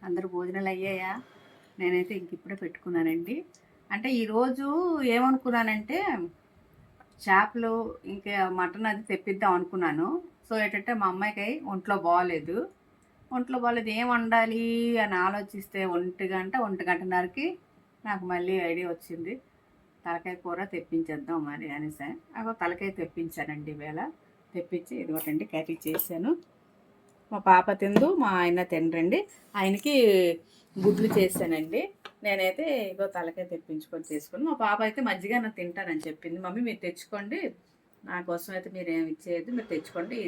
అందరూ భోజనాలు అయ్యాయా? నేనైతే ఇంక ఇప్పుడే పెట్టుకున్నానండి. అంటే ఈరోజు ఏమనుకున్నానంటే చేపలు ఇంకా మటన్ అది తెప్పిద్దాం అనుకున్నాను. సో ఏంటంటే మా అమ్మాయికి ఒంట్లో బాగోలేదు. ఏం వండాలి అని ఆలోచిస్తే 1:00, 1:30కి నాకు మళ్ళీ ఐడియా వచ్చింది. తలకాయ కూర తెప్పించేద్దాం మరి అనేసి. తలకాయ తెప్పించానండి ఈవేళ. తెప్పించి ఇదిగోటండి కర్రీ చేశాను. మా పాప తిందు, మా ఆయన తినరండి. ఆయనకి గుడ్లు చేశానండి. నేనైతే ఇగో తలకాయ తెప్పించుకొని చేసుకుని, మా పాప అయితే మజ్జిగ తింటానని చెప్పింది. మమ్మీ మీరు తెచ్చుకోండి, నా కోసం అయితే మీరు ఏమి ఇచ్చేయద్దు, మీరు తెచ్చుకోండి,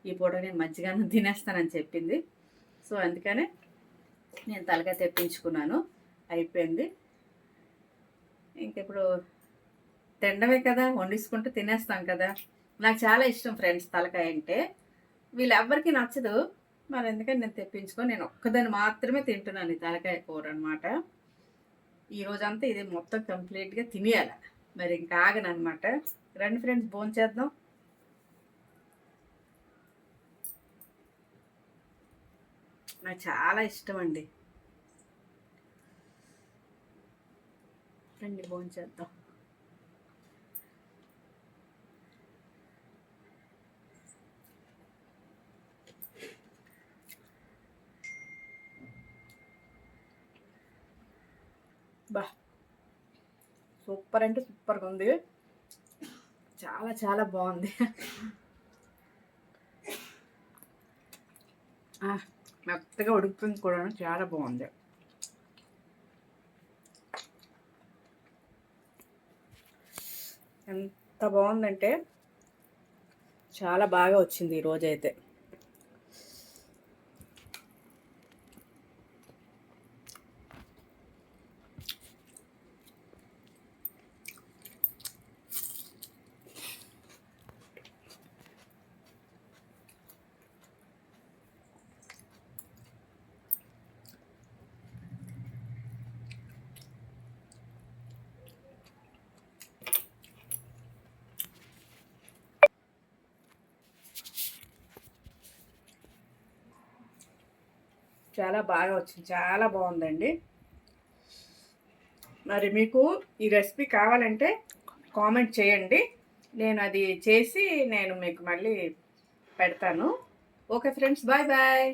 ఈ పూట నేను మజ్జిగ తినేస్తానని చెప్పింది. సో అందుకనే నేను తలకాయ తెప్పించుకున్నాను. అయిపోయింది. ఇంక ఇప్పుడు తినడమే కదా, వండేసుకుంటూ తినేస్తాం కదా. నాకు చాలా ఇష్టం ఫ్రెండ్స్ తలకాయ అంటే. వీళ్ళెవ్వరికీ నచ్చదు. మరి ఎందుకని నేను తెప్పించుకొని నేను ఒక్కదాన్ని మాత్రమే తింటున్నాను ఈ తలకాయ కూర అనమాట. ఈరోజంతా ఇది మొత్తం కంప్లీట్గా తినేయాల. మరి ఇంకా ఆగనమాట. రండి ఫ్రెండ్స్, భోంచేద్దాం. నాకు చాలా ఇష్టం అండి. రండి భోంచేద్దాం. బా, సూపర్ అంటే సూపర్గా ఉంది. చాలా చాలా బాగుంది. మెత్తగా ఉడుకుతుంది కూడా, చాలా బాగుంది. ఎంత బాగుందంటే చాలా బాగా వచ్చింది ఈరోజైతే. చాలా బాగా వచ్చింది, చాలా బాగుందండి. మరి మీకు ఈ రెసిపీ కావాలంటే కామెంట్ చేయండి. నేను అది చేసి నేను మీకు మళ్ళీ పెడతాను. Okay friends, bye bye.